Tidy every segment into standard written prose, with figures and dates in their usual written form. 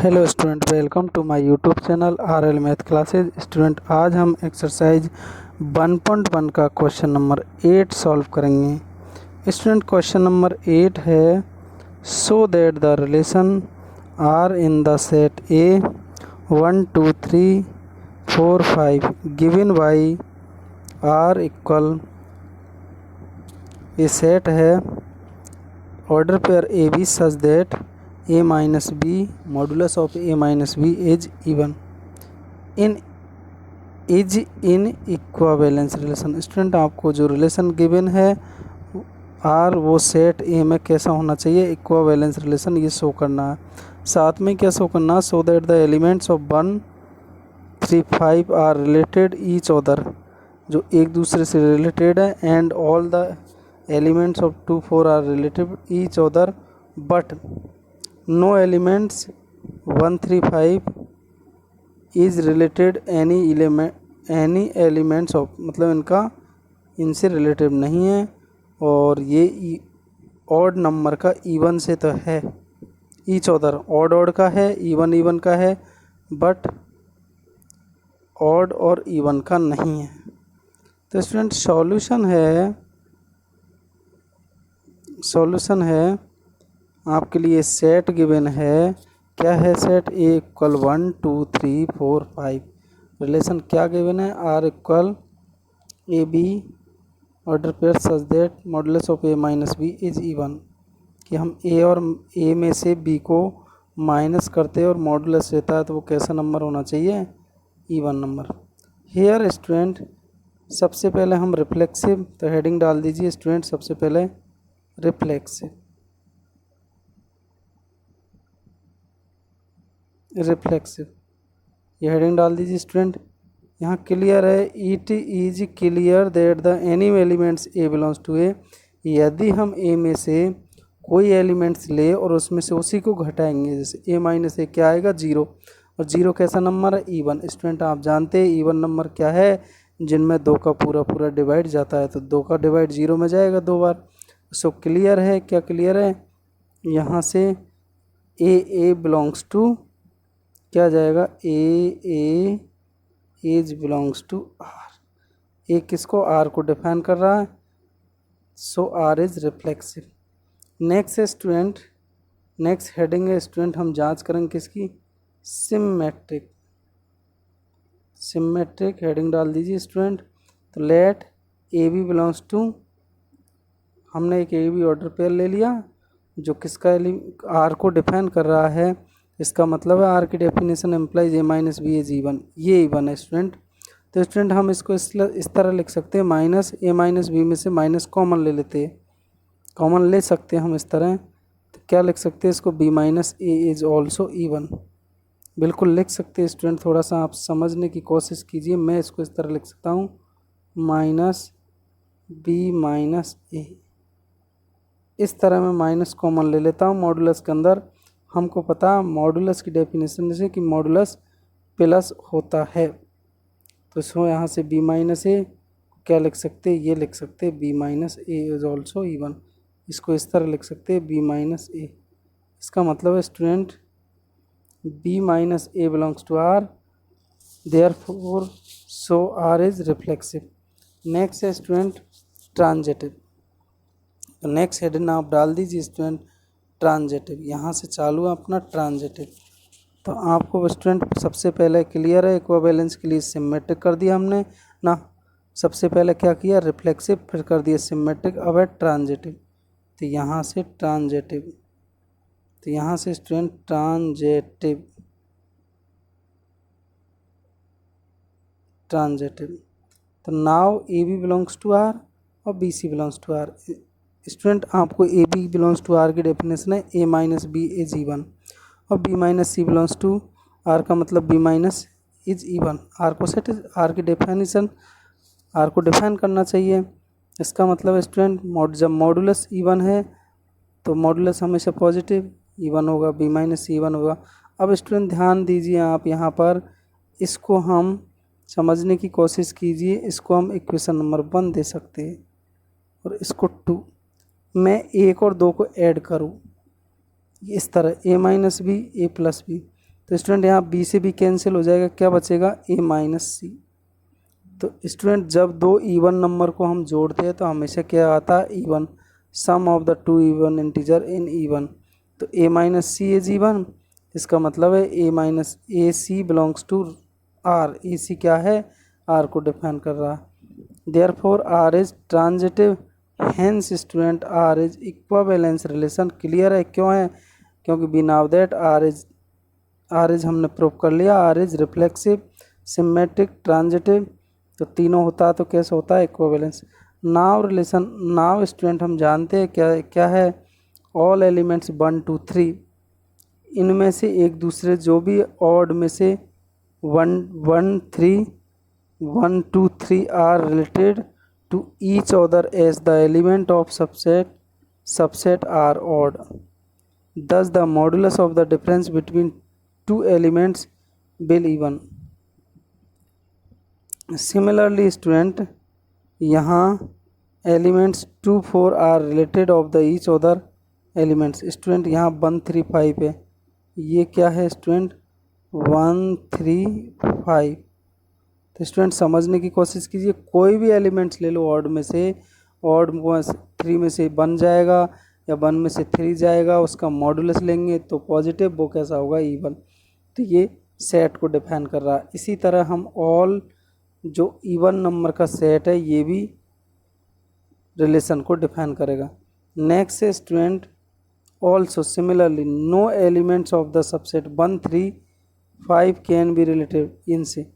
Hello student, welcome to my YouTube channel RL math classes. Student, आज हम exercise 1.1 का question number 8 solve करेंगे। स्टूडेंट, क्वेश्चन नंबर 8 है so that the relation R in the set A 1 2 3 4 5 given by R equal ये set है order pair a b such that a minus b modulus of a minus b is even in equivalence relation. Student, आपको जो relation given है R वो set A में कैसा होना चाहिए, इक्वावेलेंस रिलेशन ये शो करना है। साथ में क्या शो करना है, so that the elements of 1 3 5 are related each other, जो एक दूसरे से रिलेटेड है, and all the elements of 2 4 are related each other but no elements 1 3 5 is related any elements of, मतलब इनसे रिलेटेड नहीं है, और ये ऑड नंबर का इवन से तो है, ईच अदर ऑड का है, इवन का है, बट ऑड और इवन का नहीं है। तो स्टूडेंट, सॉल्यूशन है आपके लिए सेट गिवन है। क्या है सेट? A equal 1 2 3 4 5। रिलेशन क्या गिवन है? R equal a b order pair such that modulus of a minus B is even, कि हम ए और ए में से बी को माइनस करते हैं और मॉडुलस रहता है तो वो कैसा नंबर होना चाहिए? Even number. हेयर स्टूडेंट, सबसे पहले हम रिफ्लेक्सिव, तो हेडिंग डाल दीजिए स्टूडेंट, सबसे पहले रिफ्लेक्सिव ये हेडिंग डाल दीजिए स्टूडेंट। यहाँ क्लियर है, it is clear that the any elements A belongs to A, यदि हम ए में से कोई एलिमेंट्स ले और उसमें से उसी को घटाएंगे, जैसे ए माइनस ए क्या आएगा? 0, और 0 कैसा नंबर है? इवन। स्टूडेंट, आप जानते हैं इवन नंबर क्या है? जिनमें 2 का पूरा डिवाइड जाता है, तो 2 का डिवाइड 0 में जाएगा 2 बार। सो क्लियर है, क्या क्लियर है? यहाँ से ए बिलोंग्स टू क्या जाएगा? ए इज बिलोंग्स टू आर। ए किसको? आर को डिफाइन कर रहा है, सो आर इज रिफ्लेक्सिव। नेक्स्ट है स्टूडेंट, नेक्स्ट हेडिंग है स्टूडेंट, हम जांच करेंगे किसकी? सिमेट्रिक हेडिंग डाल दीजिए स्टूडेंट। तो let a B belongs to, हमने एक ए बी ऑर्डर पेयर ले लिया जो किसका आर को डिफाइन कर रहा है। इसका मतलब है आर की definition implies a minus B is even, ये इवन है स्टूडेंट। तो स्टूडेंट, हम इसको इस तरह लिख सकते हैं, माइनस ए माइनस बी में से माइनस कॉमन ले लेते हैं, कॉमन ले सकते हैं हम इस तरह। तो क्या लिख सकते हैं इसको? B minus a is also even, बिल्कुल लिख सकते हैं स्टूडेंट। थोड़ा सा आप समझने की कोशिश कीजिए। मैं इसको इस तरह लिख सकता हूँ, माइनस बी माइनस ए, इस तरह मैं माइनस कॉमन ले लेता हूँ मॉडुलस के अंदर। हमको पता मॉडुलस की डेफिनेशन से कि मॉडुलस प्लस होता है, तो इसको यहाँ से बी माइनस ए क्या लिख सकते हैं? ये लिख सकते हैं b minus a is also even. इसको इस तरह लिख सकते हैं बी माइनस ए। इसका मतलब है student b minus a belongs to R, therefore so R is reflexive. Next है स्टूडेंट ट्रांजिटिव। तो नेक्स्ट हेडिंग आप डाल दीजिए स्टूडेंट ट्रांजिटिव। यहाँ से चालू है अपना ट्रांजिटिव। तो आपको स्टूडेंट सबसे पहले क्लियर है, इक्विवेलेंस के लिए सिमेट्रिक कर दिया हमने ना। सबसे पहले क्या किया? रिफ्लेक्सिव, फिर कर दिया सिमेट्रिक, अब है ट्रांजिटिव। तो यहाँ से ट्रांजिटिव, तो यहाँ से स्टूडेंट ट्रांजिटिव। तो now A B belongs to R और B C belongs to R. Student, आपको A B belongs to R की डेफिनेशन है A minus B is even, और B minus C belongs to R का मतलब B minus is even. R को set, R की definition R को define करना चाहिए। इसका मतलब स्टूडेंट जब मॉडुलस इवन है तो मॉडुलस हमेशा पॉजिटिव इवन होगा, बी माइनस सी इवन होगा। अब स्टूडेंट ध्यान दीजिए आप यहाँ पर, इसको हम समझने की कोशिश कीजिए। इसको हम इक्वेशन नंबर 1 दे सकते हैं और इसको 2। मैं 1 और 2 को ऐड करूँ इस तरह, ए माइनस बी ए प्लस बी, तो स्टूडेंट यहाँ बी से बी कैंसिल हो जाएगा, क्या बचेगा ए माइनस सी। तो स्टूडेंट जब दो इवन नंबर को हम जोड़ते हैं तो हमेशा क्या आता है, even, sum of the two even integer in even. तो A minus C is even, इसका मतलब है A minus A C belongs to R. A C क्या है, आर को डिफाइन कर रहा है। Therefore R is transitive, hence student R is equivalence relation. Clear है क्यों है, क्योंकि we now that R is हमने प्रूव कर लिया, R is reflexive, symmetric, transitive. तो तीनों होता है तो कैसे होता है, equivalence. Now relation, now student हम जानते हैं क्या क्या है, ऑल एलिमेंट्स 1 2 3, इनमें से एक दूसरे जो भी ऑड में से 1 1 3 1 2 3 are related to each other as the element of subset are odd. Thus the modulus of the difference between two elements will even. Similarly student, यहाँ elements 2 4 are related of the each other elements। student यहाँ 1 3 5 है, ये क्या है student 1 3 5। तो student समझने की कोशिश कीजिए, कोई भी एलिमेंट्स ले लो ऑड में से, ऑड 3 में से 1 जाएगा या 1 में से 3 जाएगा, उसका मॉडुलस लेंगे तो पॉजिटिव, वो कैसा होगा, इवन। तो ये सेट को डिफाइन कर रहा है। इसी तरह हम ऑल जो इवन नंबर का सेट है ये भी रिलेशन को डिफाइन करेगा। नेक्स्ट है student, also similarly no elements of the subset 1 3 5 can be related. इनसे,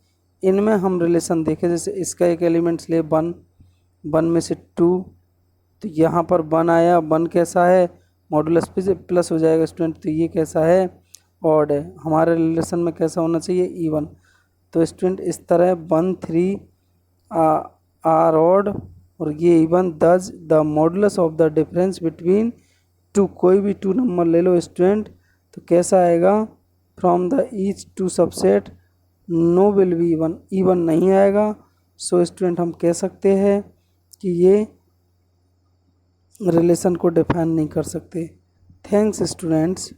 इनमें हम रिलेशन देखें, जैसे इसका एक एलिमेंट्स ले 1 1 में से 2, तो यहाँ पर 1 आया, 1 कैसा है, मॉडुलस पे से प्लस हो जाएगा स्टूडेंट, तो ये कैसा है, ऑड है। हमारे रिलेशन में कैसा होना चाहिए, इवन। तो स्टूडेंट इस तरह 1 3 आर ऑड और ये इवन। दस the modulus of the difference between two, कोई भी 2 नंबर ले लो स्टूडेंट, तो कैसा आएगा, from the each two subset no will be even, even नहीं आएगा। सो स्टूडेंट हम कह सकते हैं कि ये रिलेशन को डिफाइन नहीं कर सकते। Thanks students.